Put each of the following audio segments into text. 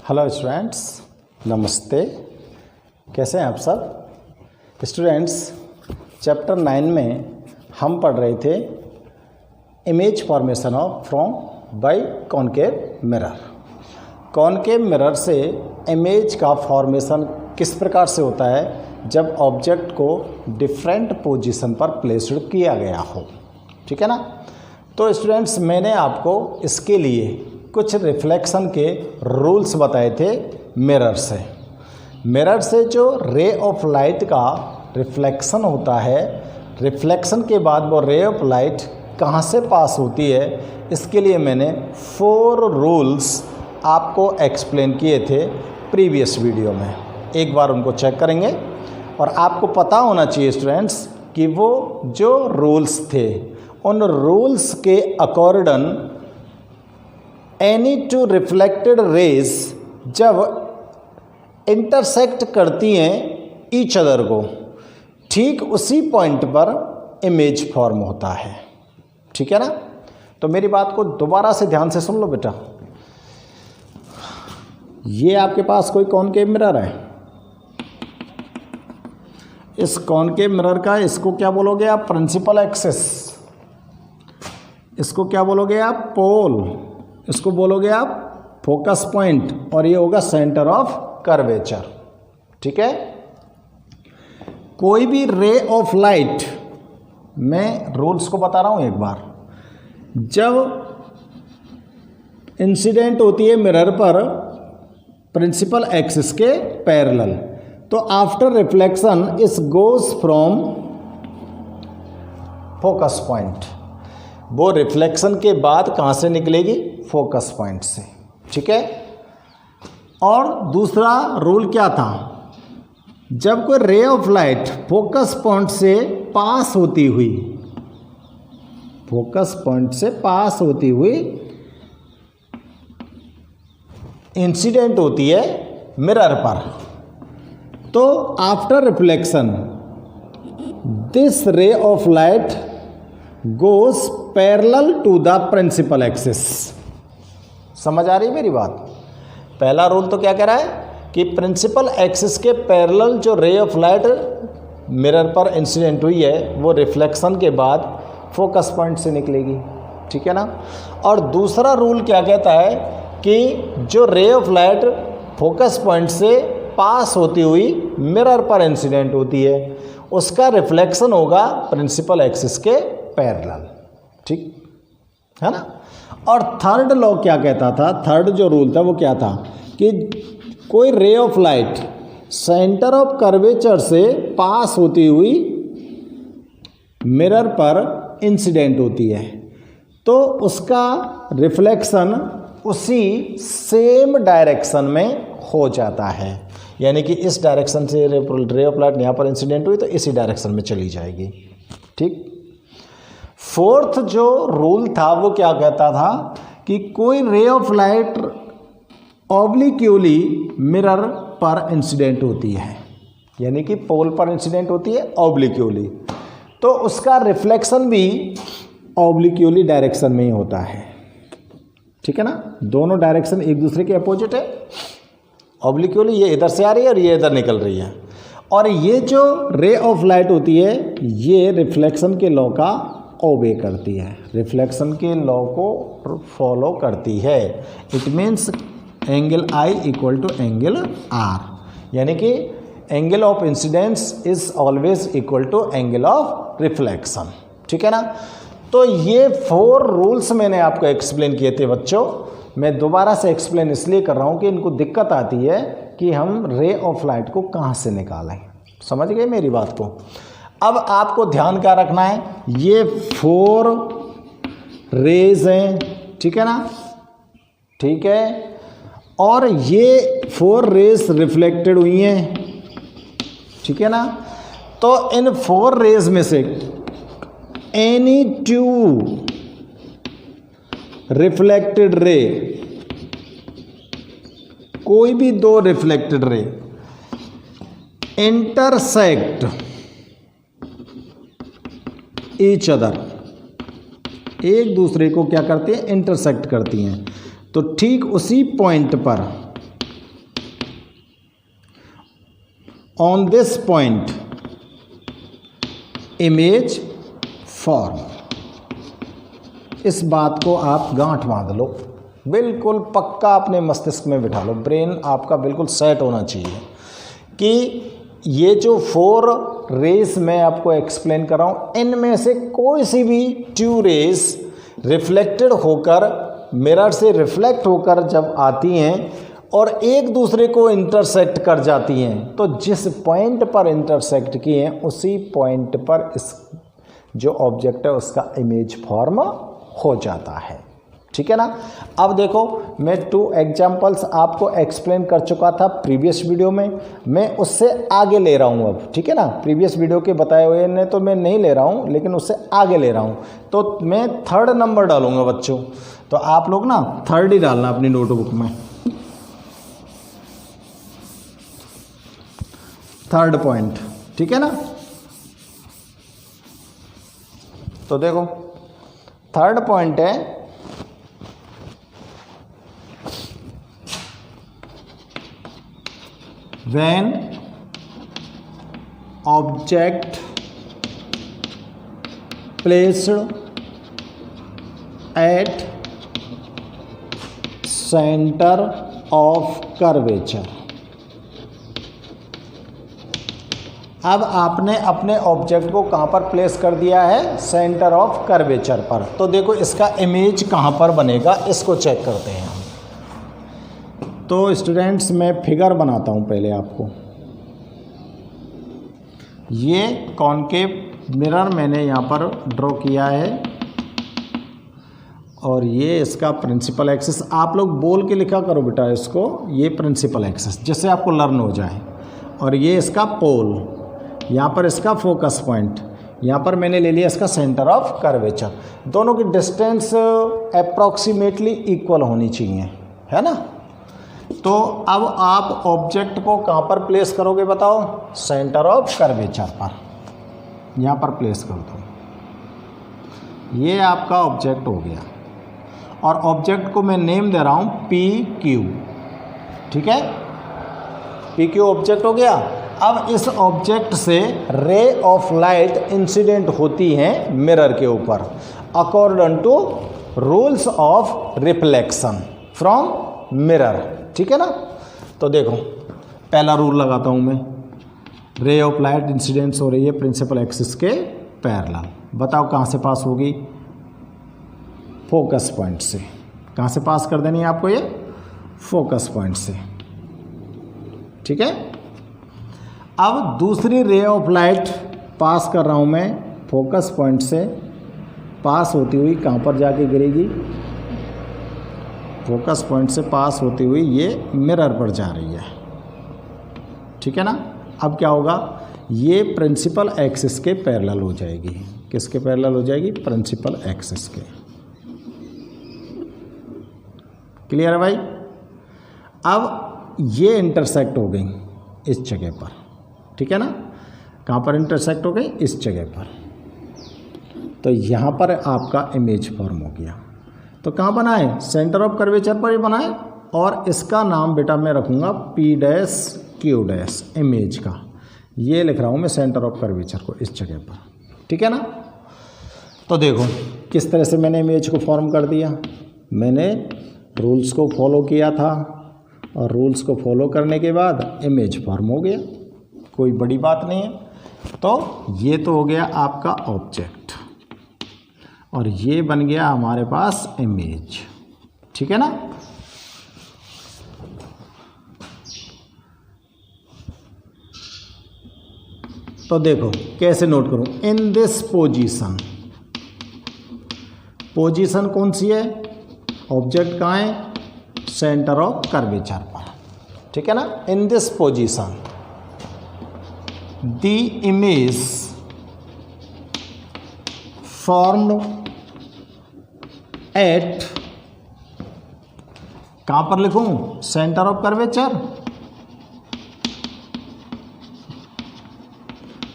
Hello students, नमस्ते। कैसे हैं आप सब स्टूडेंट्स? चैप्टर 9 में हम पढ़ रहे थे image formation of from by concave mirror. Concave mirror से इमेज का फॉर्मेशन किस प्रकार से होता है जब ऑब्जेक्ट को डिफरेंट पोजीशन पर प्लेस्ड किया गया हो। ठीक है ना। तो स्टूडेंट्स, मैंने आपको इसके लिए कुछ रिफ्लेक्शन के रूल्स बताए थे मिरर से। मिरर से जो रे ऑफ लाइट का रिफ्लेक्शन होता है, रिफ्लेक्शन के बाद वो रे ऑफ लाइट कहाँ से पास होती है, इसके लिए मैंने 4 रूल्स आपको एक्सप्लेन किए थे प्रीवियस वीडियो में। एक बार उनको चेक करेंगे और आपको पता होना चाहिए स्टूडेंट्स कि वो जो रूल्स थे उन रूल्स के according any two reflected raise जब इंटरसेक्ट करती हैं ईच अदर को, ठीक उसी पॉइंट पर इमेज फॉर्म होता है। ठीक है ना। तो मेरी बात को दोबारा से ध्यान से सुन लो बेटा। ये आपके पास कोई कॉनकेव मिरर है। इस कॉनकेव मिरर का इसको क्या बोलोगे आप? Principal axis. इसको क्या बोलोगे आप? पोल। इसको बोलोगे आप फोकस पॉइंट, और ये होगा सेंटर ऑफ कर्वेचर। ठीक है। कोई भी रे ऑफ लाइट, मैं रूल्स को बता रहा हूं एक बार, जब इंसिडेंट होती है मिरर पर प्रिंसिपल एक्सिस के पैरेलल, तो आफ्टर रिफ्लेक्शन इस गोज फ्रॉम फोकस पॉइंट। वो रिफ्लेक्शन के बाद कहाँ से निकलेगी? फोकस पॉइंट से। ठीक है। और दूसरा रूल क्या था? जब कोई रे ऑफ लाइट फोकस पॉइंट से पास होती हुई, फोकस पॉइंट से पास होती हुई इंसिडेंट होती है मिरर पर, तो after reflection this ray of light goes parallel to the principal axis. समझ आ रही है मेरी बात? पहला रूल तो क्या कह रहा है कि प्रिंसिपल एक्सिस के पैरेलल जो रे ऑफ लाइट मिरर पर इंसिडेंट हुई है वो रिफ्लेक्शन के बाद फोकस पॉइंट से निकलेगी। ठीक है ना। और दूसरा रूल क्या कहता है कि जो रे ऑफ लाइट फोकस पॉइंट से पास होती हुई मिरर पर इंसिडेंट होती है उसका रिफ्लेक्शन होगा प्रिंसिपल एक्सिस के पैरेलल। ठीक है ना। और थर्ड लॉ क्या कहता था? थर्ड जो रूल था वो क्या था कि कोई रे of light centre of curvature से पास होती हुई मिरर पर इंसिडेंट होती है तो उसका रिफ्लेक्शन उसी सेम डायरेक्शन में हो जाता है। यानी कि इस डायरेक्शन से रे ऑफ लाइट यहाँ पर इंसिडेंट हुई तो इसी डायरेक्शन में चली जाएगी। ठीक। फोर्थ जो रूल था वो क्या कहता था कि कोई रे ऑफ लाइट ऑब्लिक्यूली मिरर पर इंसिडेंट होती है, यानी कि पोल पर इंसिडेंट होती है ऑब्लिक्यूली, तो उसका रिफ्लेक्शन भी ऑब्लिक्यूली डायरेक्शन में ही होता है। ठीक है ना। दोनों डायरेक्शन एक दूसरे के अपोजिट है। ऑब्लिक्यूली ये इधर से आ रही है और ये इधर निकल रही है, और ये जो रे ऑफ लाइट होती है ये रिफ्लेक्शन के लॉ का ओबे करती है, रिफ्लेक्शन के लॉ को फॉलो करती है। It means angle i equal to angle r, यानी कि angle of incidence is always equal to angle of reflection. ठीक है ना। तो ये 4 रूल्स मैंने आपको एक्सप्लेन किए थे बच्चों। मैं दोबारा से एक्सप्लेन इसलिए कर रहा हूँ कि इनको दिक्कत आती है कि हम रे ऑफ लाइट को कहाँ से निकालें। समझ गए मेरी बात को? अब आपको ध्यान क्या रखना है, ये 4 रेज हैं। ठीक है ना। ठीक है। और ये 4 रेज रिफ्लेक्टेड हुई हैं। ठीक है ना। तो इन 4 रेज में से एनी 2 रिफ्लेक्टेड रे, कोई भी 2 reflected ray intersect each other, एक दूसरे को क्या करती हैं? इंटरसेक्ट करती हैं। तो ठीक उसी पॉइंट पर on this point image form. इस बात को आप गांठ बांध लो, बिल्कुल पक्का अपने मस्तिष्क में बिठा लो, ब्रेन आपका बिल्कुल सेट होना चाहिए कि ये जो 4 रेस मैं आपको एक्सप्लेन कर रहा हूँ, इनमें से कोई सी भी 2 रेस रिफ्लेक्टेड होकर मिरर से रिफ्लेक्ट होकर जब आती हैं और एक दूसरे को इंटरसेक्ट कर जाती हैं, तो जिस पॉइंट पर इंटरसेक्ट किए हैं उसी पॉइंट पर इस जो ऑब्जेक्ट है उसका इमेज फॉर्म हो जाता है। ठीक है ना। अब देखो, मैं 2 एग्जाम्पल्स आपको एक्सप्लेन कर चुका था प्रीवियस वीडियो में, मैं उससे आगे ले रहा हूँ अब। ठीक है ना। प्रीवियस वीडियो के बताए हुए ने तो मैं नहीं ले रहा हूँ, लेकिन उससे आगे ले रहा हूँ। तो मैं 3rd नंबर डालूंगा बच्चों, तो आप लोग ना 3rd ही डालना अपनी नोटबुक में। 3rd पॉइंट, ठीक है ना। तो देखो 3rd पॉइंट है when object placed at center of curvature। अब आपने अपने ऑब्जेक्ट को कहाँ पर प्लेस कर दिया है? सेंटर ऑफ कर्वेचर पर। तो देखो इसका इमेज कहाँ पर बनेगा, इसको चेक करते हैं हम। तो स्टूडेंट्स मैं फिगर बनाता हूँ पहले आपको। ये कॉनकेव मिरर मैंने यहाँ पर ड्रॉ किया है और ये इसका प्रिंसिपल एक्सिस। आप लोग बोल के लिखा करो बेटा इसको, ये प्रिंसिपल एक्सिस, जिससे आपको लर्न हो जाए। और ये इसका पोल, यहाँ पर इसका फोकस पॉइंट, यहाँ पर मैंने ले लिया इसका सेंटर ऑफ कर्वेचर। दोनों की डिस्टेंस अप्रॉक्सीमेटली इक्वल होनी चाहिए, है ना। तो अब आप ऑब्जेक्ट को कहाँ पर प्लेस करोगे बताओ? सेंटर ऑफ कर्वेचर पर, यहाँ पर प्लेस कर दो। ये आपका ऑब्जेक्ट हो गया और ऑब्जेक्ट को मैं नेम दे रहा हूँ PQ। ठीक है, PQ ऑब्जेक्ट हो गया। अब इस ऑब्जेक्ट से रे ऑफ लाइट इंसिडेंट होती हैं मिरर के ऊपर according to rules of reflection from mirror. ठीक है ना। तो देखो पहला रूल लगाता हूँ मैं, रे ऑफ लाइट इंसिडेंट्स हो रही है प्रिंसिपल एक्सिस के पैरेलल। बताओ कहाँ से पास होगी? फोकस पॉइंट से। कहाँ से पास कर देनी है आपको? ये फोकस पॉइंट से। ठीक है। अब दूसरी रे ऑफ लाइट पास कर रहा हूँ मैं फोकस पॉइंट से, पास होती हुई कहाँ पर जाके गिरेगी? फोकस पॉइंट से पास होती हुई ये मिरर पर जा रही है। ठीक है ना। अब क्या होगा? ये प्रिंसिपल एक्सिस के पैरेलल हो जाएगी। किसके पैरेलल हो जाएगी? प्रिंसिपल एक्सिस के। क्लियर है भाई? अब ये इंटरसेक्ट हो गई इस जगह पर। ठीक है ना। कहाँ पर इंटरसेक्ट हो गई? इस जगह पर। तो यहाँ पर आपका इमेज फॉर्म हो गया। तो कहाँ बनाए? सेंटर ऑफ कर्वेचर पर ही बनाए। और इसका नाम बेटा मैं रखूँगा P'Q' इमेज का। ये लिख रहा हूँ मैं सेंटर ऑफ कर्वेचर को इस जगह पर। ठीक है ना। तो देखो किस तरह से मैंने इमेज को फॉर्म कर दिया। मैंने रूल्स को फॉलो किया था और रूल्स को फॉलो करने के बाद इमेज फॉर्म हो गया, कोई बड़ी बात नहीं है। तो ये तो हो गया आपका ऑब्जेक्ट और ये बन गया हमारे पास इमेज। ठीक है ना। तो देखो कैसे नोट करूं? इन दिस पोजीशन, पोजीशन कौन सी है? ऑब्जेक्ट कहाँ है? सेंटर ऑफ कर्वेचर पर। ठीक है ना। In this position the image formed at, कहां पर लिखूं? Centre of curvature,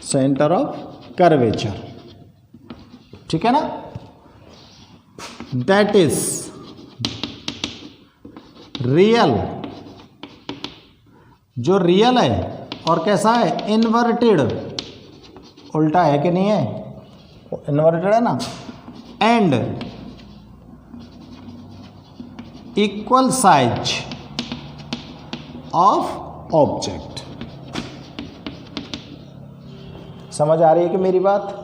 centre of curvature. ठीक है ना। दैट इज रियल, जो रियल है और कैसा है, इन्वर्टेड, उल्टा है कि नहीं है, इन्वर्टेड है ना, and equal size of object. समझ आ रही है कि मेरी बात?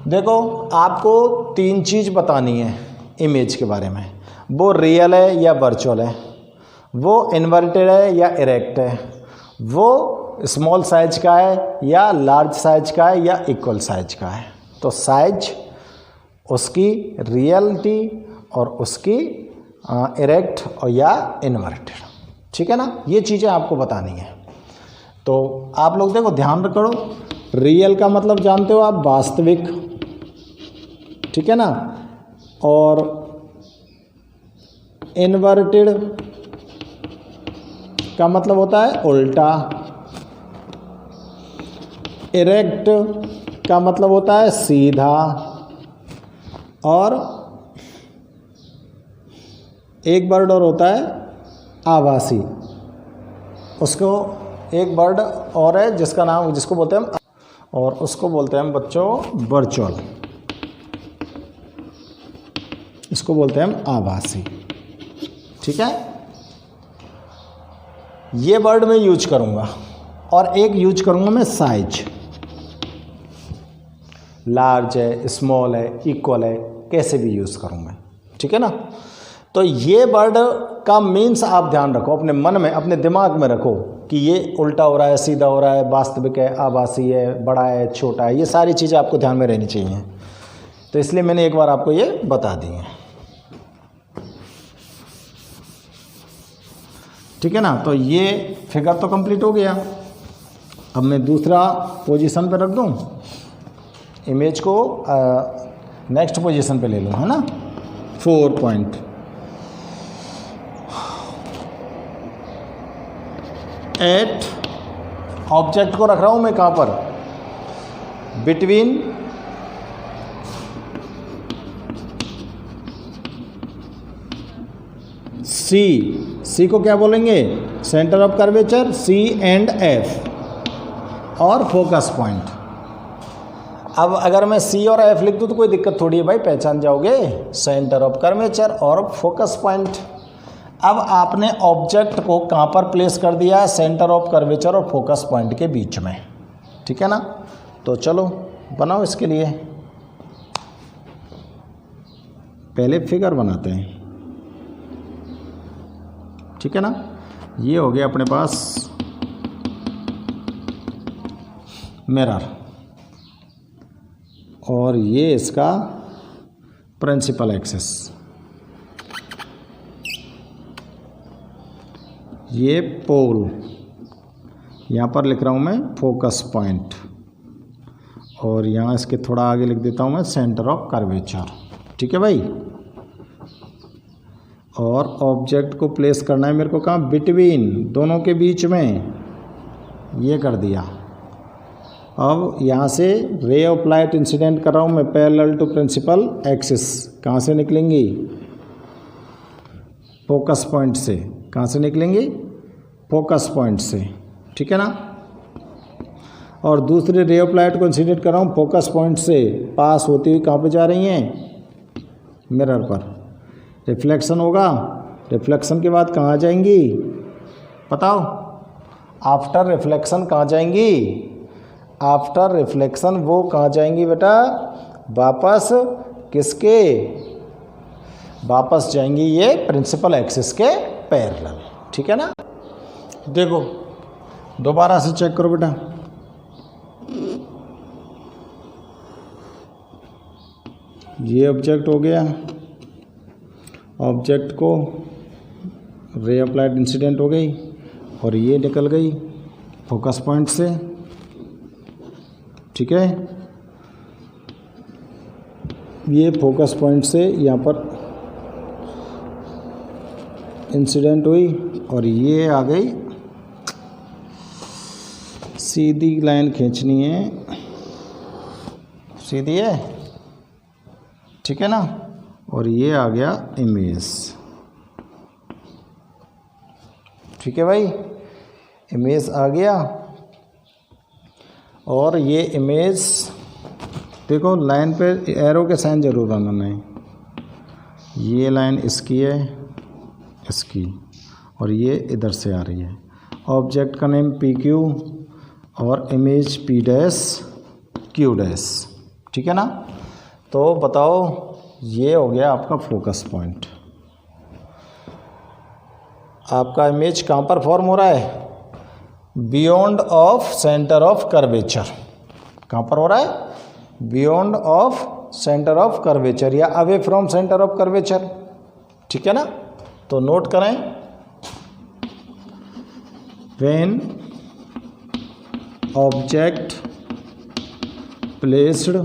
देखो आपको 3 चीज़ बतानी है इमेज के बारे में, वो रियल है या वर्चुअल है, वो इन्वर्टेड है या इरेक्ट है, वो स्मॉल साइज का है या लार्ज साइज का है या इक्वल साइज का है। तो साइज, उसकी रियलिटी और उसकी इरेक्ट और या इन्वर्टेड, ठीक है ना, ये चीज़ें आपको बतानी है। तो आप लोग देखो ध्यान करो, रियल का मतलब जानते हो आप, वास्तविक, ठीक है ना, और इन्वर्टेड का मतलब होता है उल्टा, इरेक्ट का मतलब होता है सीधा, और एक वर्ड और होता है आभासी। उसको एक वर्ड और है जिसका नाम, जिसको बोलते हैं हम, और उसको बोलते हैं हम बच्चों वर्चुअल, इसको बोलते हैं हम आभासी, ठीक है। ये वर्ड मैं यूज करूंगा, और एक यूज करूंगा मैं साइज, लार्ज है, स्मॉल है, इक्वल है, कैसे भी यूज करूंगा, ठीक है ना। तो ये वर्ड का मीन्स आप ध्यान रखो, अपने मन में, अपने दिमाग में रखो कि ये उल्टा हो रहा है, सीधा हो रहा है, वास्तविक है, आभासी है, बड़ा है, छोटा है, ये सारी चीज़ें आपको ध्यान में रहनी चाहिए। तो इसलिए मैंने एक बार आपको ये बता दी है, ठीक है ना। तो ये फिगर तो कंप्लीट हो गया। अब मैं दूसरा पोजीशन पे रख दूं, इमेज को नेक्स्ट पोजीशन पे ले लूं, है ना। 4 पॉइंट, एट ऑब्जेक्ट को रख रहा हूं मैं कहां पर, बिटवीन सी को क्या बोलेंगे, centre of curvature, C and F, और फोकस पॉइंट। अब अगर मैं सी और एफ लिख दूं तो कोई दिक्कत थोड़ी है भाई, पहचान जाओगे, सेंटर ऑफ कर्वेचर और फोकस पॉइंट। अब आपने ऑब्जेक्ट को कहाँ पर प्लेस कर दिया है, सेंटर ऑफ कर्वेचर और फोकस पॉइंट के बीच में, ठीक है ना। तो चलो बनाओ, इसके लिए पहले फिगर बनाते हैं, ठीक है ना। ये हो गया अपने पास मिरर, और ये इसका प्रिंसिपल एक्सिस, ये पोल, यहाँ पर लिख रहा हूँ मैं फोकस पॉइंट, और यहाँ इसके थोड़ा आगे लिख देता हूँ मैं सेंटर ऑफ कर्वेचर, ठीक है भाई। और ऑब्जेक्ट को प्लेस करना है मेरे को कहाँ, बिटवीन, दोनों के बीच में, ये कर दिया। अब यहाँ से रे ऑफ लाइट इंसिडेंट कर रहा हूँ मैं पैरेलल टू प्रिंसिपल एक्सिस, कहाँ से निकलेंगी, फोकस पॉइंट से। कहाँ से निकलेंगी, फोकस पॉइंट से, ठीक है ना। और दूसरे रे ऑफ लाइट को इंसिडेंट कर रहा हूँ फोकस पॉइंट से पास होती हुई, कहाँ पे जा रही हैं, मिरर पर। रिफ्लेक्शन होगा, रिफ्लेक्शन के बाद कहाँ जाएंगी, बताओ, आफ्टर रिफ्लेक्शन कहाँ जाएंगी, आफ्टर रिफ्लेक्शन वो कहाँ जाएंगी बेटा, वापस किसके, वापस जाएंगी ये प्रिंसिपल एक्सिस के पैरेलल, ठीक है ना। देखो दोबारा से चेक करो बेटा, ये ऑब्जेक्ट हो गया, ऑब्जेक्ट को रे ऑफ लाइट इंसिडेंट हो गई और ये निकल गई फोकस पॉइंट से, ठीक है। ये फोकस पॉइंट से यहाँ पर इंसिडेंट हुई और ये आ गई, सीधी लाइन खींचनी है, सीधी है, ठीक है ना। और ये आ गया इमेज, ठीक है भाई, इमेज आ गया। और ये इमेज देखो लाइन पे एरो के साइन जरूर बनाना है। ये लाइन इसकी है, इसकी, और ये इधर से आ रही है। ऑब्जेक्ट का नेम पी क्यू और image P dash Q dash, ठीक है ना। तो बताओ ये हो गया आपका फोकस पॉइंट। आपका इमेज कहाँ पर फॉर्म हो रहा है? Beyond of centre of curvature. कहाँ पर हो रहा है? Beyond of centre of curvature या away from centre of curvature, ठीक है ना। तो नोट करें, when object placed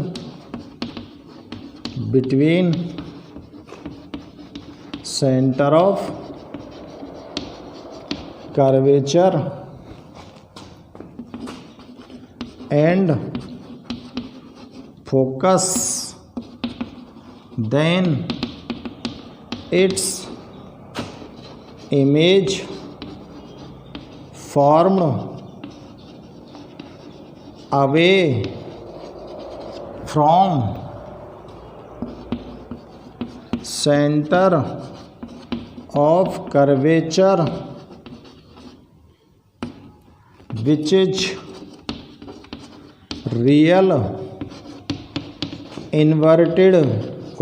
between centre of curvature and focus, then its image formed away from center of curvature, which is real inverted,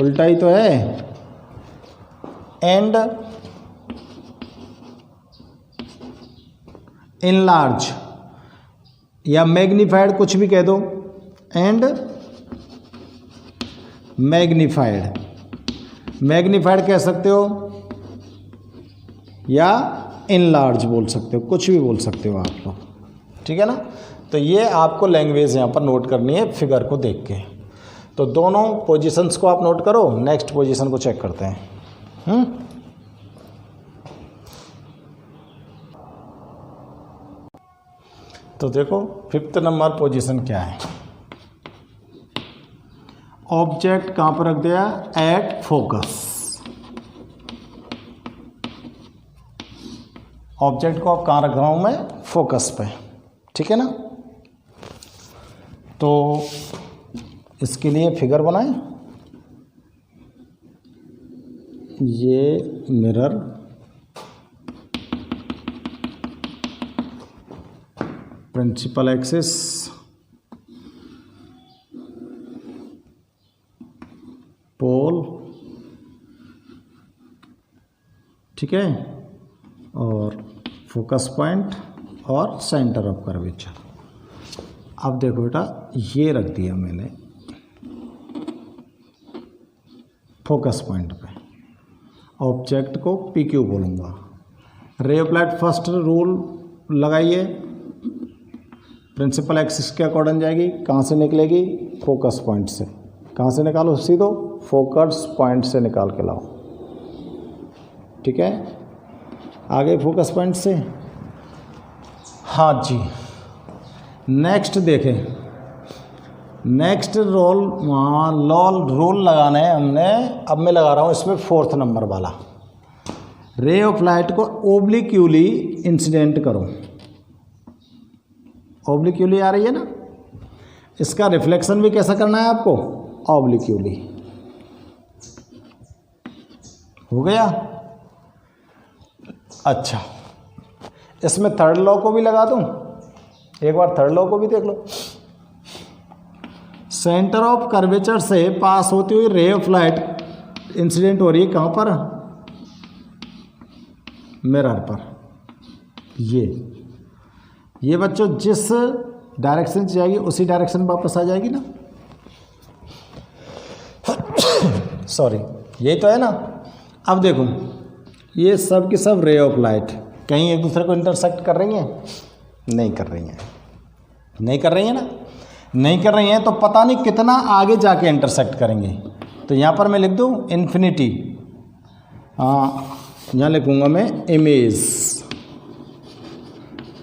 उल्टा ही तो है, and enlarge या मैग्नीफाइड, कुछ भी कह दो, एंड मैग्नीफाइड। मैग्नीफाइड कह सकते हो या इनलार्ज बोल सकते हो, कुछ भी बोल सकते हो आप लोग, ठीक है ना। तो ये आपको लैंग्वेज यहाँ पर नोट करनी है फिगर को देख के। तो दोनों पोजीशंस को आप नोट करो, नेक्स्ट पोजीशन को चेक करते हैं। तो देखो 5th नंबर पोजीशन क्या है? ऑब्जेक्ट कहां पर रख दिया? At focus. ऑब्जेक्ट को अब कहां रख रहा हूं मैं? फोकस पे, ठीक है ना। तो इसके लिए फिगर बनाएं। ये मिरर, प्रिंसिपल एक्सिस, पोल, ठीक है, और फोकस पॉइंट और सेंटर ऑफ कर्वेचर। अब देखो बेटा, ये रख दिया मैंने फोकस पॉइंट पे। ऑब्जेक्ट को पी क्यू बोलूँगा। रे ऑफ लाइट फर्स्ट रूल लगाइए, प्रिंसिपल एक्सिस के अकॉर्डिंग जाएगी। कहाँ से निकलेगी? फोकस पॉइंट से। कहाँ से निकालो? सीधो फोकस पॉइंट से निकाल के लाओ, ठीक है। आगे फोकस पॉइंट से, हाँ जी। नेक्स्ट देखें, नेक्स्ट रोल लगाना है हमने। अब मैं लगा रहा हूँ इसमें 4th नंबर वाला। रे ऑफ लाइट को ओब्लिक्यूली इंसिडेंट करो। ओब्लिक्यूली आ रही है ना, इसका रिफ्लेक्शन भी कैसा करना है आपको? ओब्लिक्यूली। हो गया? अच्छा, इसमें थर्ड लॉ को भी लगा दूं। एक बार थर्ड लॉ को भी देख लो। सेंटर ऑफ कर्वेचर से पास होती हुई रे ऑफ लाइट इंसिडेंट हो रही है कहाँ पर? मिरर पर। ये बच्चों जिस डायरेक्शन से जाएगी उसी डायरेक्शन वापस आ जाएगी ना। सॉरी, यही तो है ना। अब देखो, ये सब की सब रे ऑफ लाइट कहीं एक दूसरे को इंटरसेक्ट कर रही हैं? नहीं कर रही हैं। नहीं कर रही हैं ना, नहीं कर रही हैं तो पता नहीं कितना आगे जाके इंटरसेक्ट करेंगे। तो यहाँ पर मैं लिख दूँ इन्फिनिटी, यहाँ लिखूँगा मैं इमेज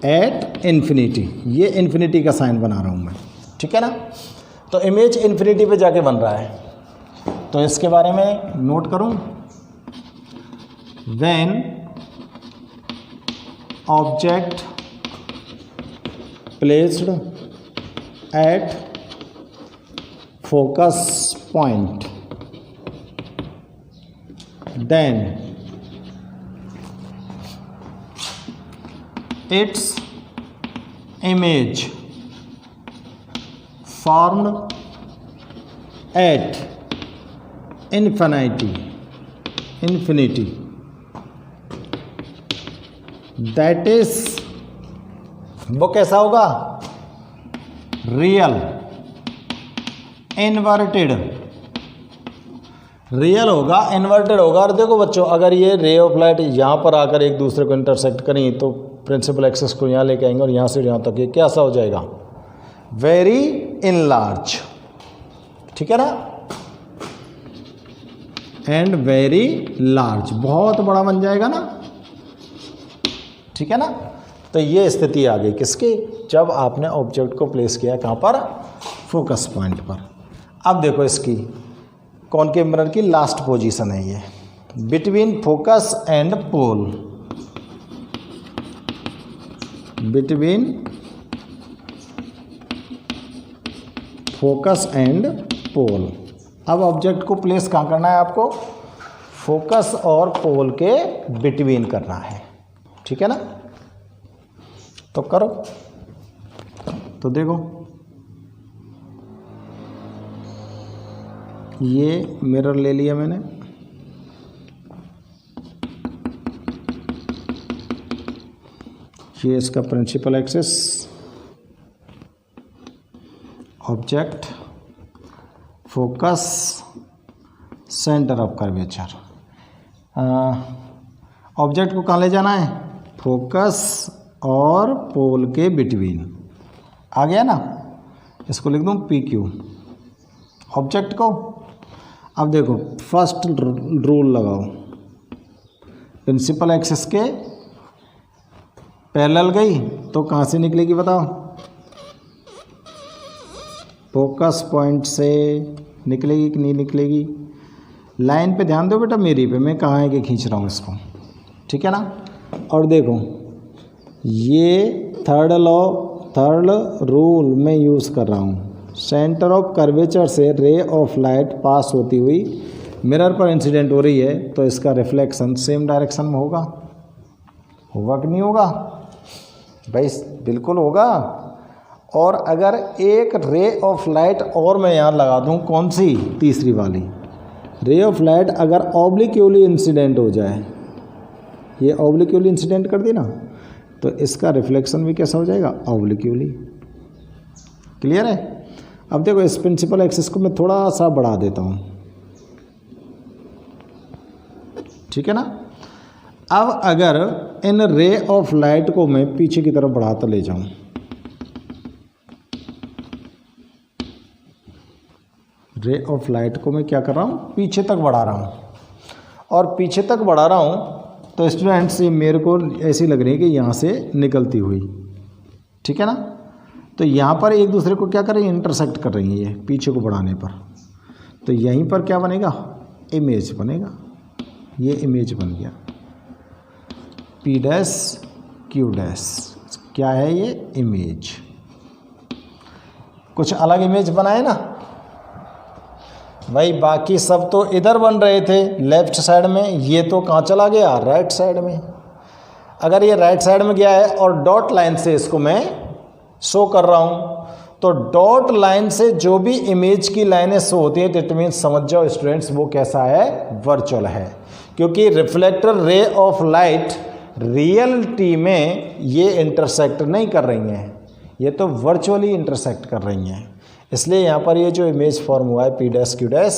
एट इन्फिनिटी। ये इन्फिनिटी का साइन बना रहा हूँ मैं, ठीक है ना। तो इमेज इन्फिनिटी पे जाके बन रहा है, तो इसके बारे में नोट करूँ। When object placed at focus point, then its image formed at infinity, that is, वो कैसा होगा? रियल, इन्वर्टेड, रियल होगा, इन्वर्टेड होगा। और देखो बच्चों, अगर ये रे ऑफ लाइट यहाँ पर आकर एक दूसरे को इंटरसेक्ट करें तो प्रिंसिपल एक्सिस को यहाँ लेके आएंगे और यहाँ से यहाँ तक ये कैसा हो जाएगा? वेरी इनलार्ज, ठीक है ना, एंड वेरी लार्ज, बहुत बड़ा बन जाएगा ना, ठीक है ना। तो ये स्थिति आ गई किसकी? जब आपने ऑब्जेक्ट को प्लेस किया कहाँ पर? फोकस पॉइंट पर। अब देखो इसकी कॉनकेव मिरर की लास्ट पोजीशन है ये, between focus and pole, between focus and pole. अब ऑब्जेक्ट को प्लेस कहाँ करना है आपको? फोकस और पोल के बिटवीन करना है, ठीक है ना। तो करो, तो देखो ये मिरर ले लिया मैंने, ये इसका principal axis, object, focus, centre of curvature. Object को कहाँ ले जाना है? फोकस और पोल के बिटवीन। आ गया ना, इसको लिख दूँ PQ, ऑब्जेक्ट को। अब देखो फर्स्ट रूल लगाओ, प्रिंसिपल एक्सिस के पैरेलल गई तो कहाँ से निकलेगी बताओ? फोकस पॉइंट से निकलेगी कि नहीं निकलेगी? लाइन पे ध्यान दो बेटा मेरी पे, मैं कहाँ है कि खींच रहा हूँ इसको, ठीक है ना। और देखो ये थर्ड रूल मैं यूज़ कर रहा हूँ, सेंटर ऑफ कर्वेचर से रे ऑफ लाइट पास होती हुई मिरर पर इंसिडेंट हो रही है, तो इसका रिफ्लेक्शन सेम डायरेक्शन में होगा कि नहीं होगा? भाई बिल्कुल होगा। और अगर एक रे ऑफ लाइट और मैं यहाँ लगा दूँ, कौन सी? तीसरी वाली रे ऑफ लाइट अगर ऑब्लिक्यूली इंसिडेंट हो जाए, ये ऑब्लिक्यूली इंसिडेंट कर दी ना, तो इसका रिफ्लेक्शन भी कैसा हो जाएगा? ऑब्लिक्यूली। क्लियर है? अब देखो इस प्रिंसिपल एक्सिस को मैं थोड़ा सा बढ़ा देता हूँ, ठीक है ना। अब अगर इन रे ऑफ लाइट को मैं पीछे की तरफ बढ़ाता ले जाऊं, रे ऑफ लाइट को मैं क्या कर रहा हूँ? पीछे तक बढ़ा रहा हूँ, और पीछे तक बढ़ा रहा हूँ तो स्टूडेंट्स ये मेरे को ऐसी लग रही है कि यहाँ से निकलती हुई, ठीक है ना। तो यहाँ पर एक दूसरे को क्या कर रही है? इंटरसेक्ट कर रही है ये पीछे को बढ़ाने पर। तो यहीं पर क्या बनेगा? इमेज बनेगा। ये इमेज बन गया P डैश Q डैश। क्या है ये? इमेज। कुछ अलग इमेज बनाए ना भाई, बाकी सब तो इधर बन रहे थे लेफ्ट साइड में, ये तो कहाँ चला गया? राइट साइड में। अगर ये राइट साइड में गया है और डॉट लाइन से इसको मैं शो कर रहा हूँ, तो डॉट लाइन से जो भी इमेज की लाइनें शो होती हैं, दैट मीन्स समझ जाओ स्टूडेंट्स वो कैसा है? वर्चुअल है। क्योंकि रिफ्लेक्टर रे ऑफ लाइट रियलिटी में ये इंटरसेक्ट नहीं कर रही हैं, ये तो वर्चुअली इंटरसेक्ट कर रही हैं। इसलिए यहाँ पर ये जो इमेज फॉर्म हुआ है P डैश Q डैश,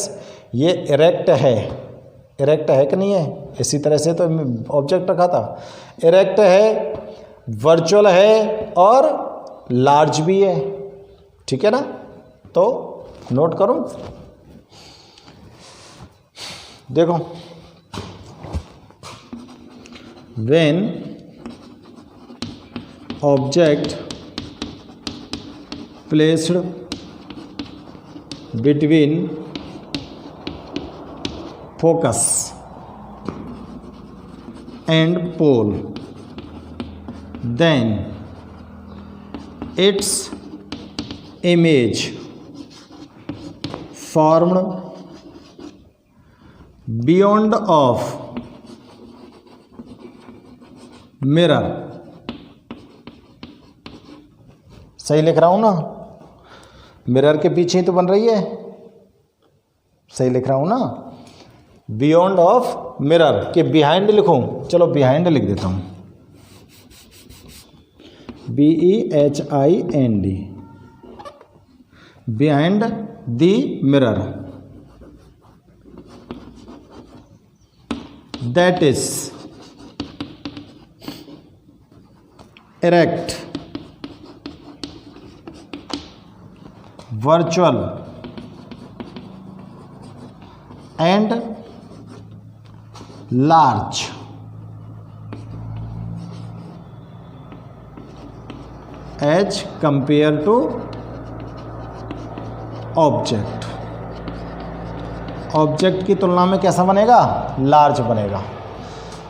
ये इरेक्ट है। इरेक्ट है कि नहीं है? इसी तरह से तो ऑब्जेक्ट रखा था। इरेक्ट है, वर्चुअल है और लार्ज भी है, ठीक है ना। तो नोट करो, देखो when object placed between focus and pole, then its image formed beyond of mirror, सही लिख रहा हूं ना, मिरर के पीछे ही तो बन रही है, सही लिख रहा हूं ना, बियॉन्ड ऑफ मिरर के बिहाइंड लिखूं, चलो बिहाइंड लिख देता हूं, BEHIND, behind the mirror, that is erect, virtual and large as compared to object, object की तुलना में कैसा बनेगा, लार्ज बनेगा।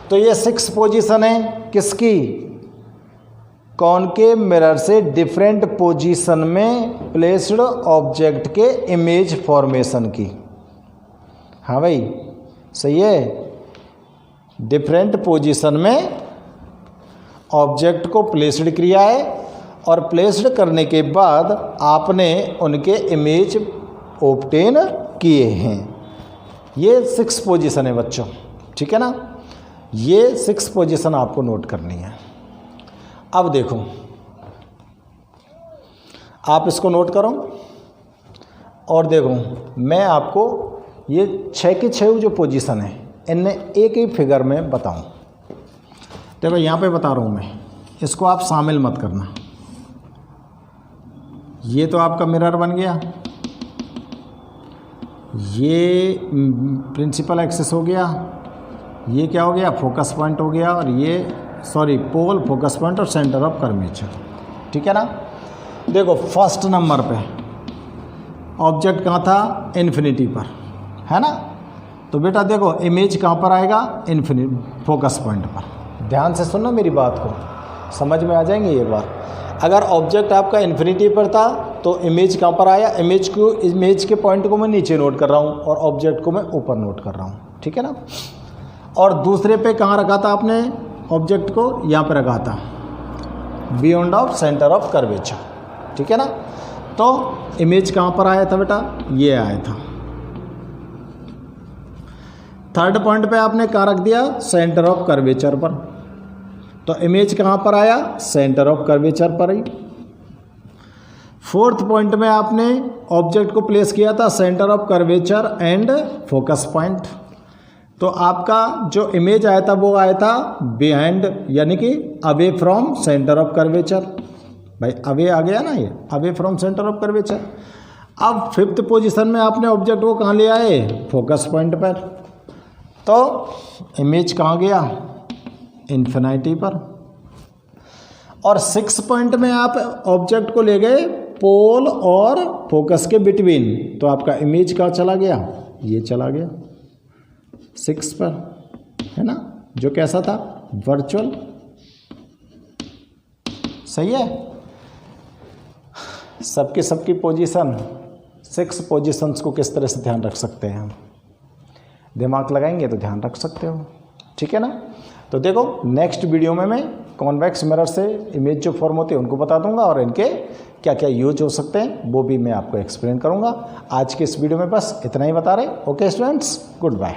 तो ये 6 पोजीशन है किसकी, कॉनकेव मिरर से डिफरेंट पोजीशन में प्लेस्ड ऑब्जेक्ट के इमेज फॉर्मेशन की। हाँ भाई सही है, डिफरेंट पोजीशन में ऑब्जेक्ट को प्लेस्ड किया है और प्लेस्ड करने के बाद आपने उनके इमेज ऑब्टेन किए हैं। ये 6 पोजीशन है बच्चों, ठीक है ना, ये 6 पोजीशन आपको नोट करनी है। अब देखो, आप इसको नोट करो और देखो, मैं आपको ये 6 की 6 जो पोजीशन है इनमें एक ही फिगर में बताऊं। देखो यहाँ पे बता रहा हूँ मैं, इसको आप शामिल मत करना। ये तो आपका मिरर बन गया, ये प्रिंसिपल एक्सिस हो गया, ये क्या हो गया, फोकस पॉइंट हो गया, और ये पोल, फोकस पॉइंट और सेंटर ऑफ कर्वेचर, ठीक है ना। देखो फर्स्ट नंबर पे ऑब्जेक्ट कहाँ था, इन्फिनिटी पर, है ना। तो बेटा देखो इमेज कहाँ पर आएगा, फोकस पॉइंट पर। ध्यान से सुनना मेरी बात को, समझ में आ जाएंगे ये बात। अगर ऑब्जेक्ट आपका इन्फिनिटी पर था तो इमेज कहाँ पर आया, इमेज के पॉइंट को मैं नीचे नोट कर रहा हूँ और ऑब्जेक्ट को मैं ऊपर नोट कर रहा हूँ, ठीक है ना। और दूसरे पे कहाँ रखा था आपने ऑब्जेक्ट को, यहाँ पे रखा था beyond of centre of curvature, ठीक है ना। तो इमेज कहाँ पर आया था बेटा, ये आया था। थर्ड पॉइंट पे आपने कहाँ रख दिया, सेंटर ऑफ कर्वेचर पर, तो इमेज कहाँ पर आया, सेंटर ऑफ कर्वेचर पर ही। फोर्थ पॉइंट में आपने ऑब्जेक्ट को प्लेस किया था centre of curvature and focus point, तो आपका जो इमेज आया था वो आया था बिहाइंड, यानी कि away from centre of curvature. भाई अवे आ गया ना, ये away from centre of curvature. अब फिफ्थ पोजीशन में आपने ऑब्जेक्ट को कहाँ ले आए, फोकस पॉइंट पर, तो इमेज कहाँ गया, इन्फिनिटी पर। और 6 पॉइंट में आप ऑब्जेक्ट को ले गए पोल और फोकस के बिटवीन, तो आपका इमेज कहाँ चला गया, ये चला गया 6 पर, है ना, जो कैसा था, वर्चुअल। सही है, सबकी पोजीशन, 6 पोजीशंस को किस तरह से ध्यान रख सकते हैं हम, दिमाग लगाएंगे तो ध्यान रख सकते हो, ठीक है ना। तो देखो नेक्स्ट वीडियो में मैं कॉन्वेक्स मिरर से इमेज जो फॉर्म होती है उनको बता दूंगा और इनके क्या क्या यूज हो सकते हैं वो भी मैं आपको एक्सप्लेन करूंगा। आज के इस वीडियो में बस इतना ही बता रहे। Okay students, good bye.